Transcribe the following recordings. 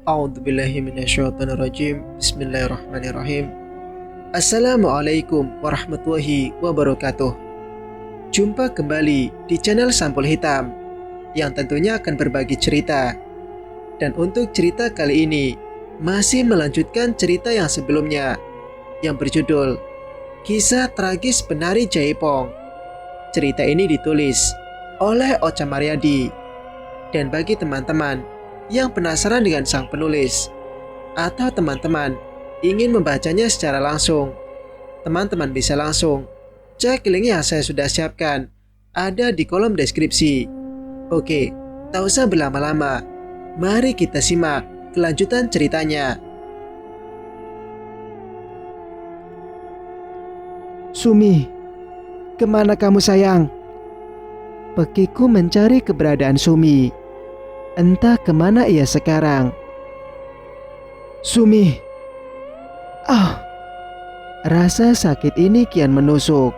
A'udzubillahiminasyaitonirrajim. Bismillahirrahmanirrahim. Assalamualaikum warahmatullahi wabarakatuh. Jumpa kembali di channel Sampul Hitam yang tentunya akan berbagi cerita. Dan untuk cerita kali ini masih melanjutkan cerita yang sebelumnya yang berjudul Kisah Tragis Penari Jaipong. Cerita ini ditulis oleh Ocha Mariadi. Dan bagi teman-teman yang penasaran dengan sang penulis atau teman-teman ingin membacanya secara langsung, teman-teman bisa langsung cek link yang saya sudah siapkan ada di kolom deskripsi. Oke, tak usah berlama-lama, mari kita simak kelanjutan ceritanya. Sumi, kemana kamu sayang? Pekiku mencari keberadaan Sumi. Entah kemana ia sekarang. Sumi. Rasa sakit ini kian menusuk.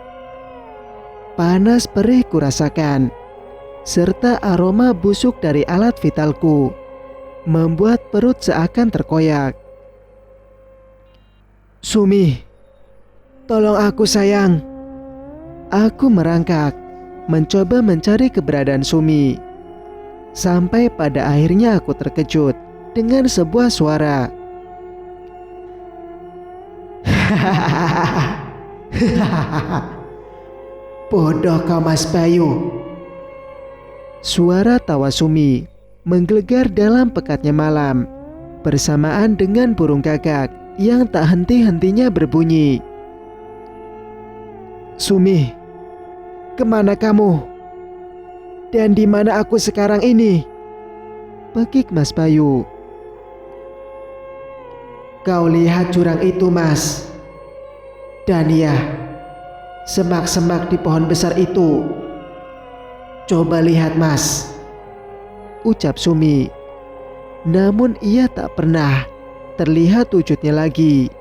Panas perih kurasakan, serta aroma busuk dari alat vitalku membuat perut seakan terkoyak. Sumi, tolong aku sayang. Aku merangkak, mencoba mencari keberadaan Sumi. Sampai pada akhirnya aku terkejut dengan sebuah suara. Bodoh kau Mas Bayu. Suara tawa Sumi menggelegar dalam pekatnya malam, bersamaan dengan burung gagak yang tak henti-hentinya berbunyi. Sumi, kemana kamu? Dan di mana aku sekarang ini? Pekik Mas Bayu. Kau lihat jurang itu, Mas? Dan ya, semak-semak di pohon besar itu. Coba lihat, Mas, ucap Sumi. Namun ia tak pernah terlihat wujudnya lagi.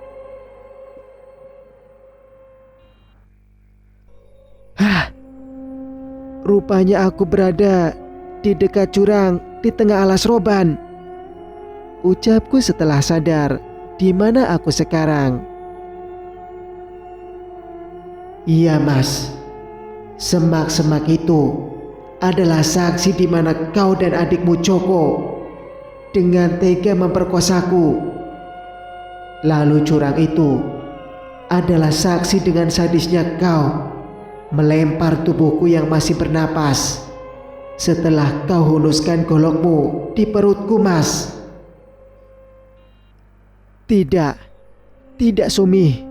Rupanya aku berada di dekat jurang di tengah alas roban, ucapku setelah sadar di mana aku sekarang. Iya Mas, semak-semak itu adalah saksi di mana kau dan adikmu Joko dengan tega memperkosaku. Lalu jurang itu adalah saksi dengan sadisnya kau melempar tubuhku yang masih bernapas setelah kau hunuskan golokmu di perutku, Mas. Tidak Sumi.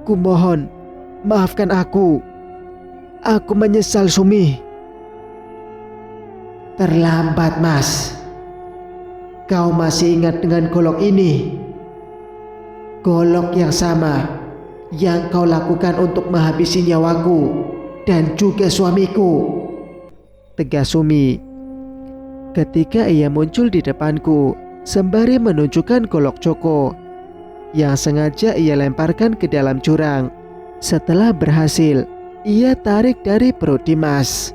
Kumohon, maafkan aku. Aku menyesal, Sumi. Terlambat, Mas. Kau masih ingat dengan golok ini? Golok yang sama yang kau lakukan untuk menghabisi nyawaku dan juga suamiku, tegas Sumi ketika ia muncul di depanku sembari menunjukkan golok Joko yang sengaja ia lemparkan ke dalam jurang. Setelah berhasil, ia tarik dari perut Dimas.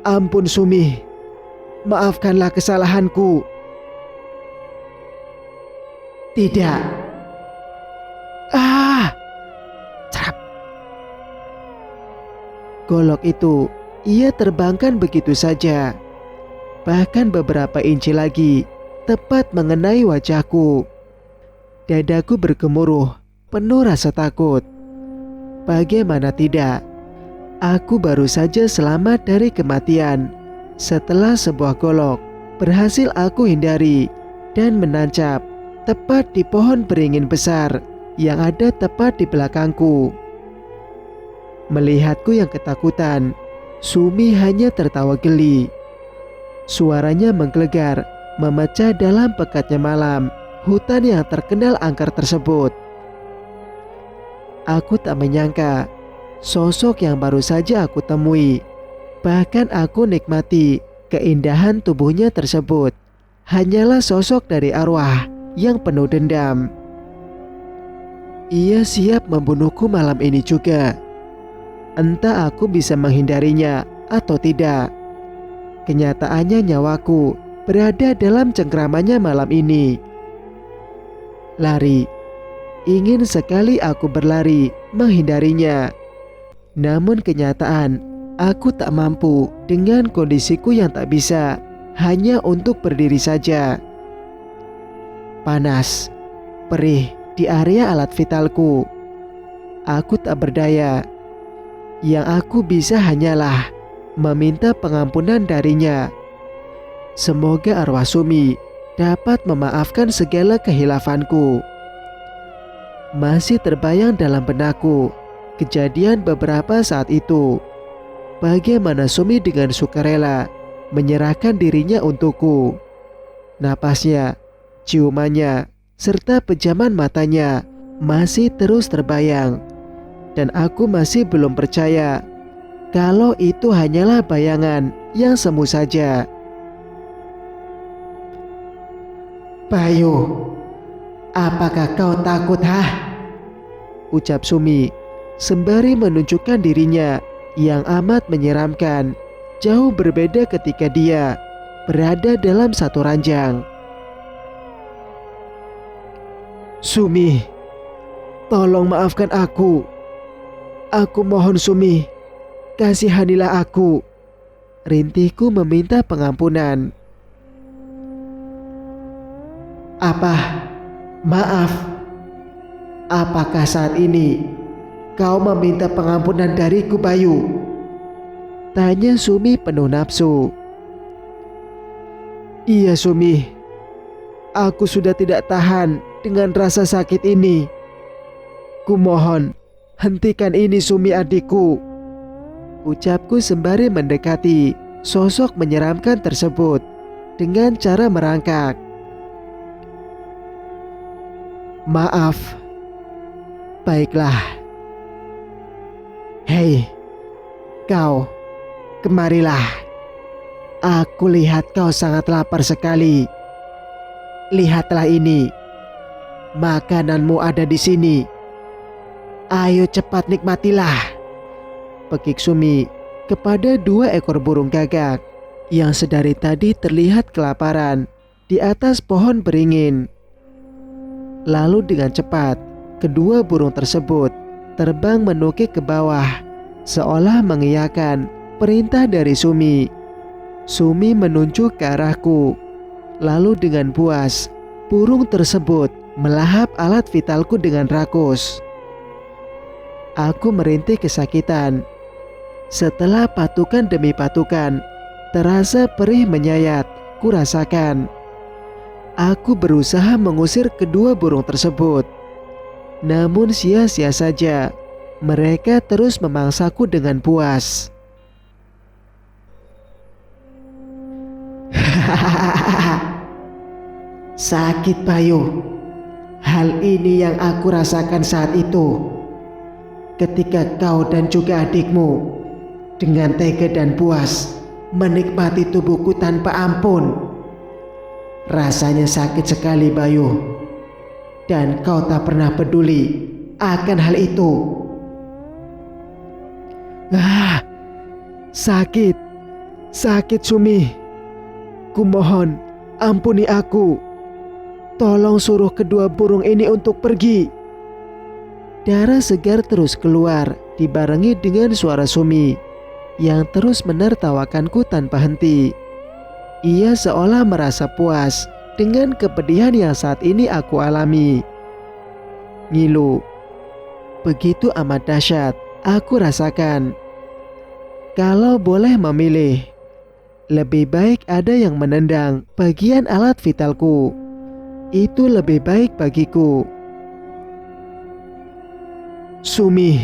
Ampun Sumi, maafkanlah kesalahanku. Tidak. Cerap. Golok itu ia terbangkan begitu saja, bahkan beberapa inci lagi, tepat mengenai wajahku. Dadaku bergemuruh, penuh rasa takut. Bagaimana tidak? Aku baru saja selamat dari kematian setelah sebuah golok berhasil aku hindari dan menancap tepat di pohon beringin besar yang ada tepat di belakangku. Melihatku yang ketakutan, Sumi hanya tertawa geli. Suaranya menggelegar, memecah dalam pekatnya malam hutan yang terkenal angker tersebut. Aku tak menyangka sosok yang baru saja aku temui, bahkan aku nikmati keindahan tubuhnya tersebut, hanyalah sosok dari arwah yang penuh dendam. Ia siap membunuhku malam ini juga. Entah aku bisa menghindarinya atau tidak. Kenyataannya nyawaku berada dalam cengkramannya malam ini. Lari. Ingin sekali aku berlari menghindarinya. Namun kenyataan, aku tak mampu dengan kondisiku yang tak bisa hanya untuk berdiri saja. Panas, perih di area alat vitalku. Aku tak berdaya. Yang aku bisa hanyalah meminta pengampunan darinya. Semoga arwah Sumi dapat memaafkan segala kehilafanku. Masih terbayang dalam benakku kejadian beberapa saat itu. Bagaimana Sumi dengan sukarela menyerahkan dirinya untukku. Napasnya, ciumannya, serta pejaman matanya masih terus terbayang. Dan aku masih belum percaya kalau itu hanyalah bayangan yang semu saja. Bayu, apakah kau takut, ucap Sumi sembari menunjukkan dirinya yang amat menyeramkan, jauh berbeda ketika dia berada dalam satu ranjang. Sumi, tolong maafkan aku. Aku mohon Sumi, kasihanilah aku. Rintihku meminta pengampunan. Apa? Maaf. Apakah saat ini kau meminta pengampunan dariku, Bayu? Tanya Sumi penuh nafsu. Iya Sumi, aku sudah tidak tahan dengan rasa sakit ini. Kumohon, hentikan ini Sumi adikku. Ucapku sembari mendekati sosok menyeramkan tersebut dengan cara merangkak. Maaf. Baiklah. Hei, kau, kemarilah. Aku lihat kau sangat lapar sekali. Lihatlah ini. Makananmu ada di sini. Ayo cepat nikmatilah. Pekik Sumi kepada 2 ekor burung gagak yang sedari tadi terlihat kelaparan di atas pohon beringin. Lalu dengan cepat, kedua burung tersebut terbang menukik ke bawah, seolah mengiyakan perintah dari Sumi. Sumi menunjuk ke arahku. Lalu dengan puas, burung tersebut melahap alat vitalku dengan rakus. Aku merintih kesakitan. Setelah patukan demi patukan, terasa perih menyayat, kurasakan. Aku berusaha mengusir kedua burung tersebut. Namun sia-sia saja. Mereka terus memangsaku dengan puas. Sakit Bayu. Hal ini yang aku rasakan saat itu. Ketika kau dan juga adikmu dengan tega dan puas menikmati tubuhku tanpa ampun. Rasanya sakit sekali Bayu. Dan kau tak pernah peduli akan hal itu. Sakit. Sakit Sumi. Kumohon, ampuni aku. Tolong suruh kedua burung ini untuk pergi. Darah segar terus keluar dibarengi dengan suara Sumi yang terus menertawakanku tanpa henti. Ia seolah merasa puas dengan kepedihan yang saat ini aku alami. Ngilu. Begitu amat dahsyat aku rasakan. Kalau boleh memilih, lebih baik ada yang menendang bagian alat vitalku. Itu lebih baik bagiku. Sumi,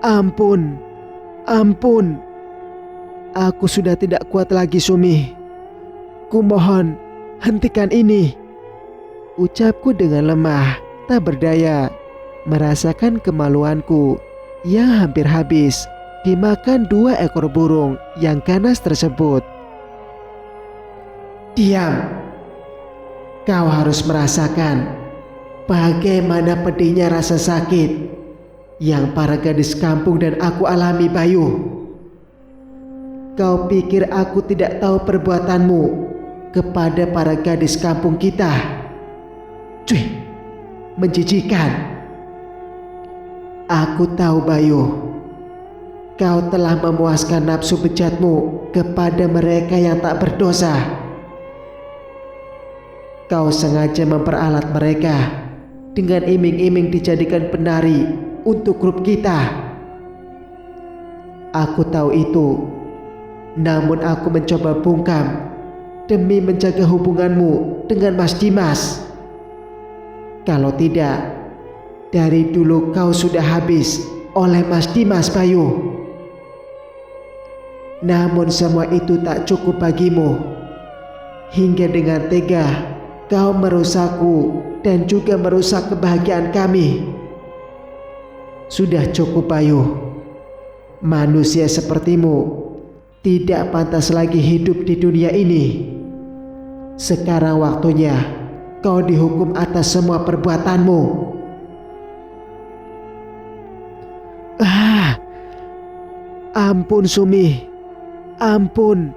ampun, ampun. Aku sudah tidak kuat lagi Sumi. Kumohon, hentikan ini. Ucapku dengan lemah, tak berdaya, merasakan kemaluanku yang hampir habis dimakan 2 ekor burung yang ganas tersebut. Diam. Kau harus merasakan bagaimana pedihnya rasa sakit yang para gadis kampung dan aku alami Bayu. Kau pikir aku tidak tahu perbuatanmu kepada para gadis kampung kita. Cuy, menjijikan. Aku tahu Bayu, kau telah memuaskan nafsu bejatmu kepada mereka yang tak berdosa. Kau sengaja memperalat mereka dengan iming-iming dijadikan penari untuk grup kita. Aku tahu itu, namun aku mencoba bungkam demi menjaga hubunganmu dengan Mas Dimas. Kalau tidak, dari dulu kau sudah habis oleh Mas Dimas Bayu. Namun semua itu tak cukup bagimu. Hingga dengan tega kau merusakku dan juga merusak kebahagiaan kami. Sudah cukup Bayu. Manusia sepertimu tidak pantas lagi hidup di dunia ini. Sekarang waktunya kau dihukum atas semua perbuatanmu. Ampun Sumi, ampun.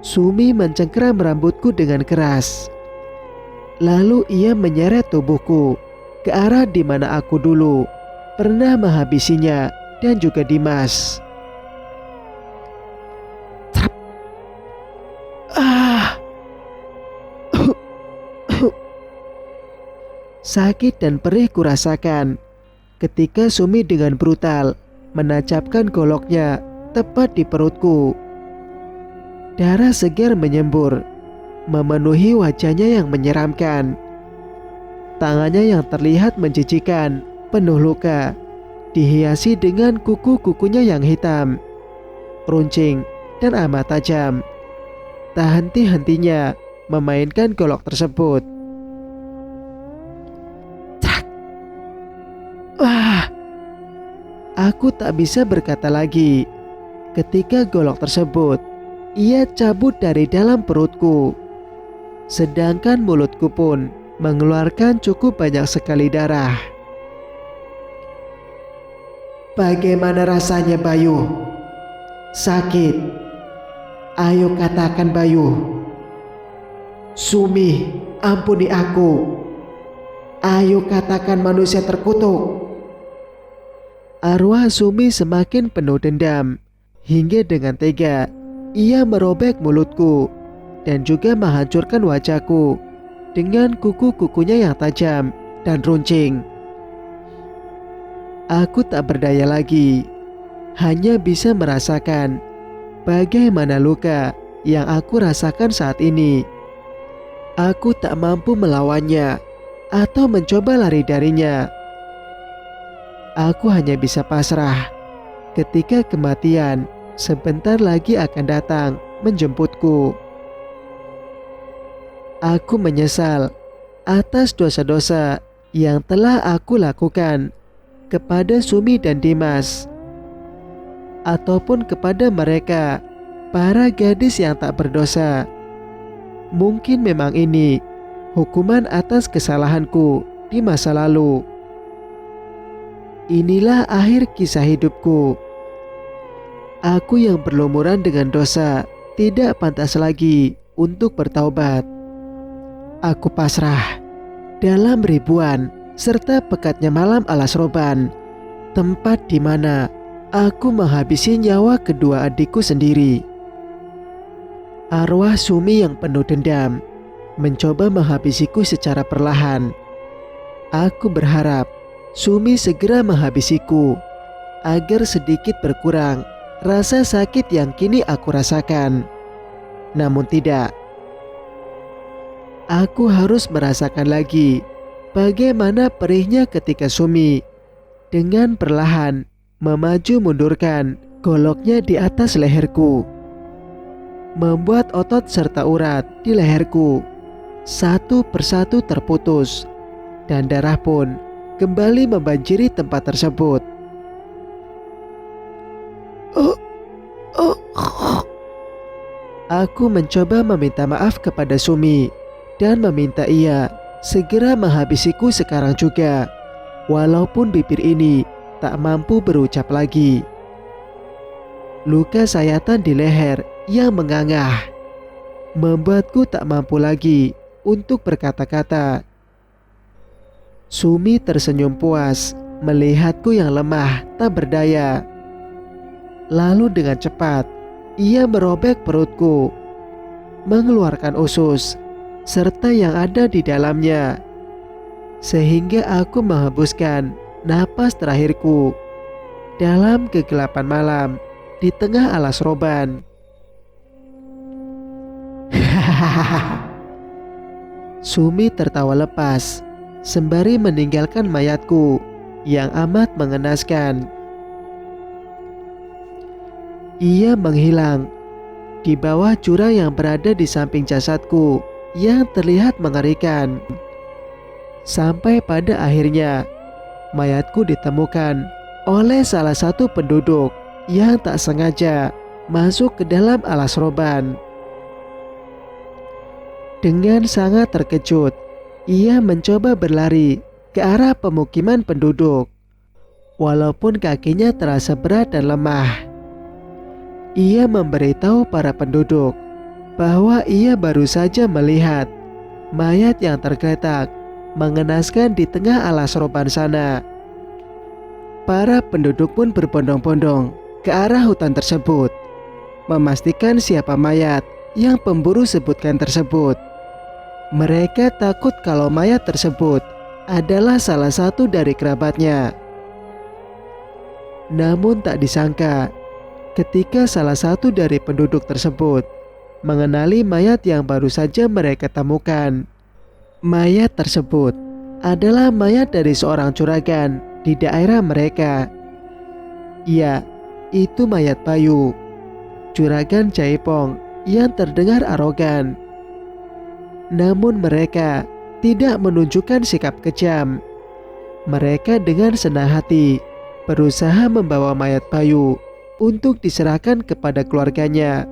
Sumi mencengkeram rambutku dengan keras. Lalu ia menyeret tubuhku ke arah di mana aku dulu pernah menghabisinya dan juga Dimas. Trap. Sakit dan perih kurasakan ketika Sumi dengan brutal menancapkan goloknya tepat di perutku. Darah segar menyembur memenuhi wajahnya yang menyeramkan. Tangannya yang terlihat menjijikan, penuh luka, dihiasi dengan kuku-kukunya yang hitam, runcing dan amat tajam. Tak henti-hentinya memainkan golok tersebut. Trak. Aku tak bisa berkata lagi ketika golok tersebut ia cabut dari dalam perutku. Sedangkan mulutku pun mengeluarkan cukup banyak sekali darah. Bagaimana rasanya Bayu? Sakit? Ayo katakan Bayu. Sumi, ampuni aku. Ayo katakan manusia terkutuk. Arwah Sumi semakin penuh dendam hingga dengan tega ia merobek mulutku dan juga menghancurkan wajahku dengan kuku-kukunya yang tajam dan runcing. Aku tak berdaya lagi, hanya bisa merasakan bagaimana luka yang aku rasakan saat ini. Aku tak mampu melawannya atau mencoba lari darinya. Aku hanya bisa pasrah ketika kematian sebentar lagi akan datang menjemputku. Aku menyesal atas dosa-dosa yang telah aku lakukan kepada Sumi dan Dimas, ataupun kepada mereka, para gadis yang tak berdosa. Mungkin memang ini hukuman atas kesalahanku di masa lalu. Inilah akhir kisah hidupku. Aku yang berlumuran dengan dosa tidak pantas lagi untuk bertaubat. Aku pasrah dalam ribuan serta pekatnya malam alas roban, tempat di mana aku menghabisi nyawa kedua adikku sendiri. Arwah Sumi yang penuh dendam mencoba menghabisiku secara perlahan. Aku berharap Sumi segera menghabisiku agar sedikit berkurang rasa sakit yang kini aku rasakan. Namun tidak. Aku harus merasakan lagi bagaimana perihnya ketika Sumi dengan perlahan memaju mundurkan goloknya di atas leherku, membuat otot serta urat di leherku satu persatu terputus, dan darah pun kembali membanjiri tempat tersebut. Aku mencoba meminta maaf kepada Sumi dan meminta ia segera menghabisiku sekarang juga, walaupun bibir ini tak mampu berucap lagi. Luka sayatan di leher yang mengangah, membuatku tak mampu lagi untuk berkata-kata. Sumi tersenyum puas melihatku yang lemah tak berdaya. Lalu dengan cepat ia merobek perutku, mengeluarkan usus serta yang ada di dalamnya, sehingga aku menghembuskan napas terakhirku dalam kegelapan malam di tengah alas roban. Sumi tertawa lepas sembari meninggalkan mayatku yang amat mengenaskan. Ia menghilang di bawah jurang yang berada di samping jasadku yang terlihat mengerikan. Sampai pada akhirnya mayatku ditemukan oleh salah satu penduduk yang tak sengaja masuk ke dalam alas roban. Dengan sangat terkejut, ia mencoba berlari ke arah pemukiman penduduk. Walaupun kakinya terasa berat dan lemah, ia memberitahu para penduduk bahwa ia baru saja melihat mayat yang tergeletak mengenaskan di tengah alas roban sana. Para penduduk pun berbondong-bondong ke arah hutan tersebut, memastikan siapa mayat yang pemburu sebutkan tersebut. Mereka takut kalau mayat tersebut adalah salah satu dari kerabatnya. Namun tak disangka, ketika salah satu dari penduduk tersebut mengenali mayat yang baru saja mereka temukan, mayat tersebut adalah mayat dari seorang juragan di daerah mereka. Ya, itu mayat Bayu, juragan Jaipong yang terdengar arogan. Namun mereka tidak menunjukkan sikap kejam. Mereka dengan senang hati berusaha membawa mayat Bayu untuk diserahkan kepada keluarganya.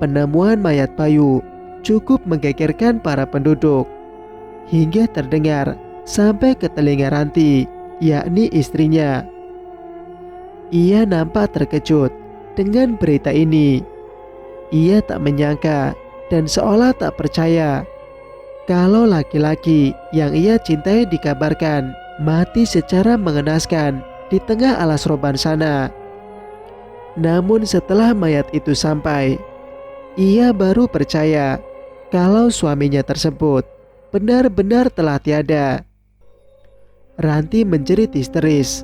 Penemuan mayat Bayu cukup menggegerkan para penduduk, hingga terdengar sampai ke telinga Ranti, yakni istrinya. Ia nampak terkejut dengan berita ini. Ia tak menyangka dan seolah tak percaya kalau laki-laki yang ia cintai dikabarkan mati secara mengenaskan di tengah alas roban sana. Namun setelah mayat itu sampai, ia baru percaya kalau suaminya tersebut benar-benar telah tiada. Ranti menjerit histeris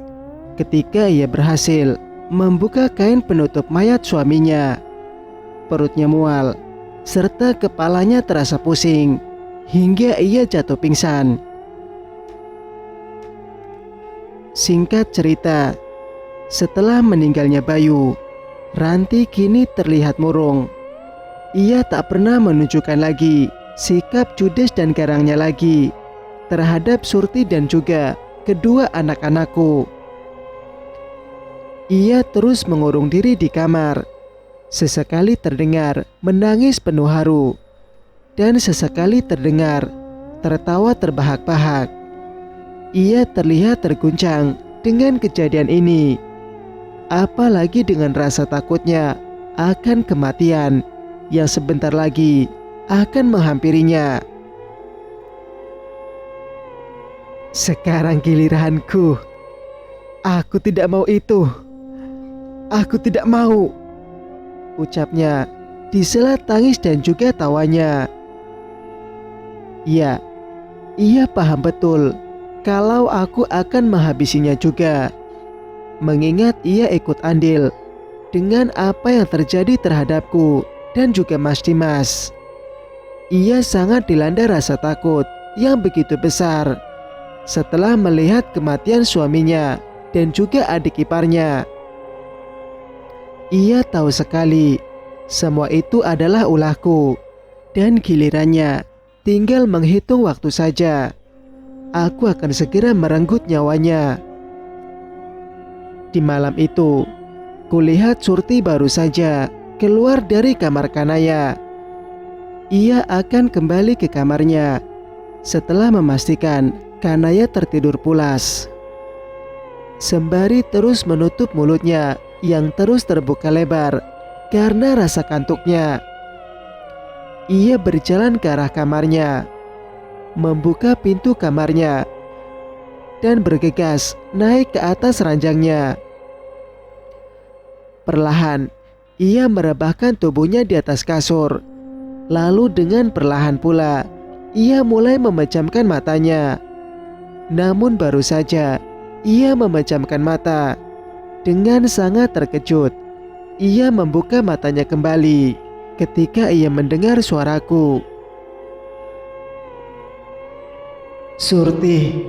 ketika ia berhasil membuka kain penutup mayat suaminya. Perutnya mual serta kepalanya terasa pusing hingga ia jatuh pingsan. Singkat cerita, setelah meninggalnya Bayu, Ranti kini terlihat murung. Ia tak pernah menunjukkan lagi sikap judes dan garangnya lagi terhadap Surti dan juga kedua anak-anakku. Ia terus mengurung diri di kamar. Sesekali terdengar menangis penuh haru, dan sesekali terdengar tertawa terbahak-bahak. Ia terlihat terguncang dengan kejadian ini, apalagi dengan rasa takutnya akan kematian yang sebentar lagi akan menghampirinya. Sekarang giliranku. Aku tidak mau itu. Aku tidak mau, ucapnya di sela tangis dan juga tawanya. Ya, ia paham betul kalau aku akan menghabisinya juga, mengingat ia ikut andil dengan apa yang terjadi terhadapku dan juga Mas Dimas. Ia sangat dilanda rasa takut yang begitu besar setelah melihat kematian suaminya dan juga adik iparnya. Ia tahu sekali semua itu adalah ulahku, dan gilirannya tinggal menghitung waktu saja. Aku akan segera merenggut nyawanya. Di malam itu, kulihat Surti baru saja keluar dari kamar Kanaya. Ia akan kembali ke kamarnya setelah memastikan Kanaya tertidur pulas. Sembari terus menutup mulutnya yang terus terbuka lebar karena rasa kantuknya. ia berjalan ke arah kamarnya, membuka pintu kamarnya, dan bergegas naik ke atas ranjangnya. Perlahan, ia merebahkan tubuhnya di atas kasur. Lalu dengan perlahan pula, ia mulai memejamkan matanya. Namun baru saja ia memejamkan mata, dengan sangat terkejut, ia membuka matanya kembali ketika ia mendengar suaraku. "Surti,"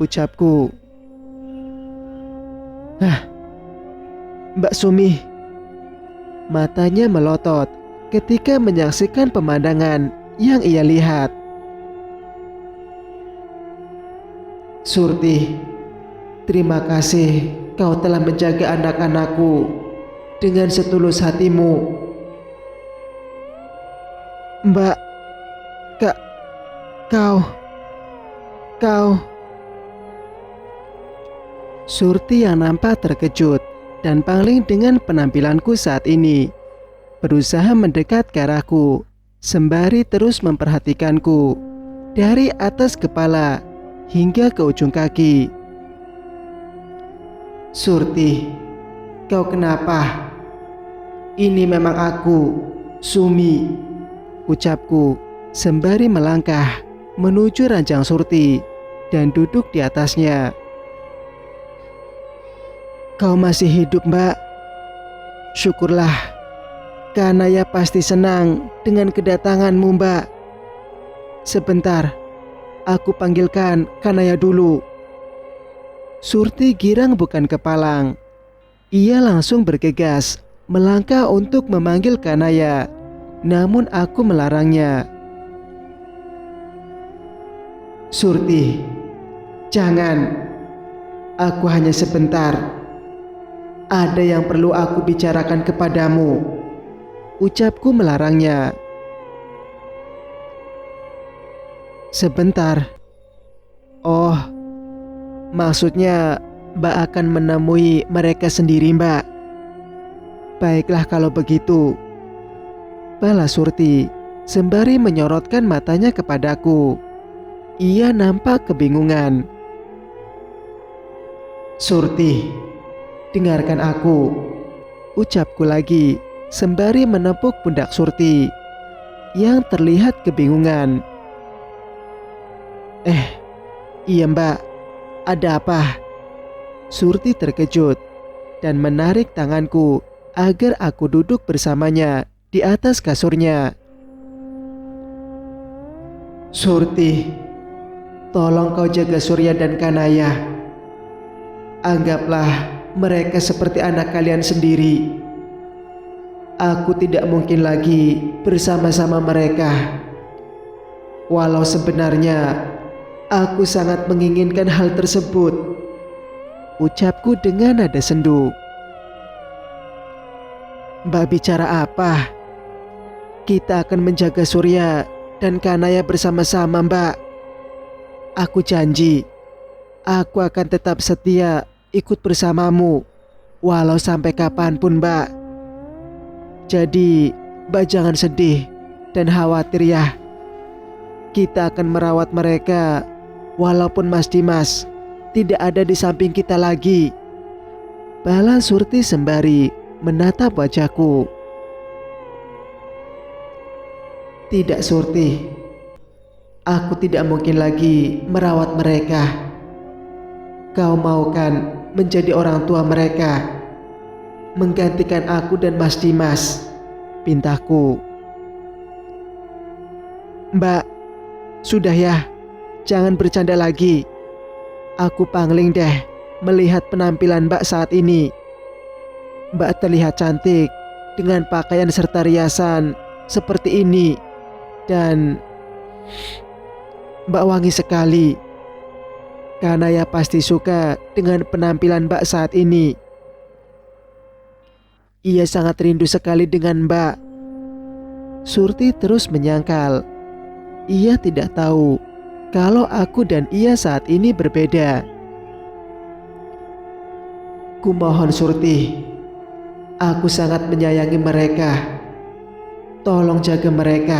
ucapku. Mbak Sumi. Matanya melotot ketika menyaksikan pemandangan yang ia lihat. "Surti, terima kasih kau telah menjaga anak-anakku dengan setulus hatimu." Mbak, kau. Surti yang nampak terkejut dan pangling dengan penampilanku saat ini, berusaha mendekat ke arahku, sembari terus memperhatikanku dari atas kepala hingga ke ujung kaki. "Surti, kau kenapa? Ini memang aku, Sumi," ucapku sembari melangkah menuju ranjang Surti dan duduk di atasnya. "Kau masih hidup, Mbak. Syukurlah. Kanaya pasti senang dengan kedatanganmu, Mbak. Sebentar, aku panggilkan Kanaya dulu." Surti girang bukan kepalang. Ia langsung bergegas melangkah untuk memanggil Kanaya, namun aku melarangnya. "Surti, jangan. Aku hanya sebentar. Ada yang perlu aku bicarakan kepadamu," ucapku melarangnya. "Sebentar. Oh, maksudnya Mbak akan menemui mereka sendiri, Mbak. Baiklah kalau begitu," balas Surti sembari menyorotkan matanya kepadaku. Ia nampak kebingungan. "Surti, dengarkan aku," ucapku lagi sembari menepuk pundak Surti yang terlihat kebingungan. Iya Mbak, ada apa?" Surti terkejut dan menarik tanganku agar aku duduk bersamanya di atas kasurnya. "Surti, tolong kau jaga Surya dan Kanaya. Anggaplah mereka seperti anak kalian sendiri. Aku tidak mungkin lagi bersama-sama mereka. Walau sebenarnya aku sangat menginginkan hal tersebut," ucapku dengan nada sendu. "Mbak bicara apa? Kita akan menjaga Surya dan Kanaya bersama-sama, Mbak. Aku janji, aku akan tetap setia ikut bersamamu, walau sampai kapanpun, Mbak. Jadi, Mbak jangan sedih dan khawatir ya. Kita akan merawat mereka, walaupun Mas Dimas tidak ada di samping kita lagi," balas Surti sembari menatap wajahku. "Tidak, Surti. Aku tidak mungkin lagi merawat mereka. Kau mau kan menjadi orang tua mereka, menggantikan aku dan Mas Dimas?" pintaku. "Mbak, sudah ya, jangan bercanda lagi. Aku pangling deh melihat penampilan Mbak saat ini. Mbak terlihat cantik dengan pakaian serta riasan seperti ini, dan Mbak wangi sekali. Kanaya pasti suka dengan penampilan Mbak saat ini. Ia sangat rindu sekali dengan Mbak." Surti terus menyangkal. Ia tidak tahu kalau aku dan ia saat ini berbeda. "Kumohon Surti, aku sangat menyayangi mereka. Tolong jaga mereka.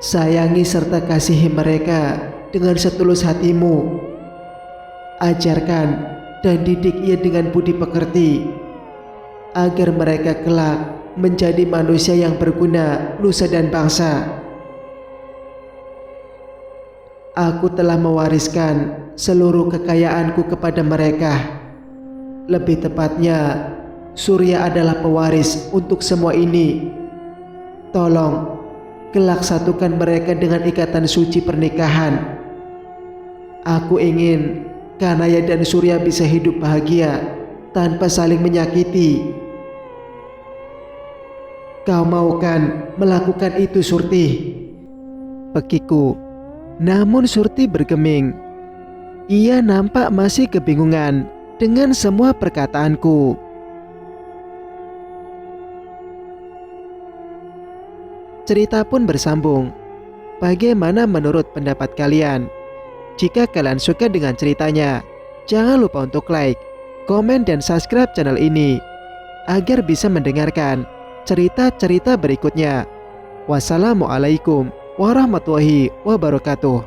Sayangi serta kasihi mereka dengan setulus hatimu. Ajarkan dan didik ia dengan budi pekerti, agar mereka kelak menjadi manusia yang berguna nusa dan bangsa. Aku telah mewariskan seluruh kekayaanku kepada mereka. Lebih tepatnya, Surya adalah pewaris untuk semua ini. Tolong, kelak satukan mereka dengan ikatan suci pernikahan. Aku ingin Kanaya dan Surya bisa hidup bahagia tanpa saling menyakiti. Kau mau kan melakukan itu, Surti? Pekiku. Namun Surti bergeming. Ia nampak masih kebingungan dengan semua perkataanku. Cerita pun bersambung. Bagaimana menurut pendapat kalian? Jika kalian suka dengan ceritanya, jangan lupa untuk like, komen, dan subscribe channel ini agar bisa mendengarkan cerita-cerita berikutnya. Wassalamualaikum warahmatullahi wabarakatuh.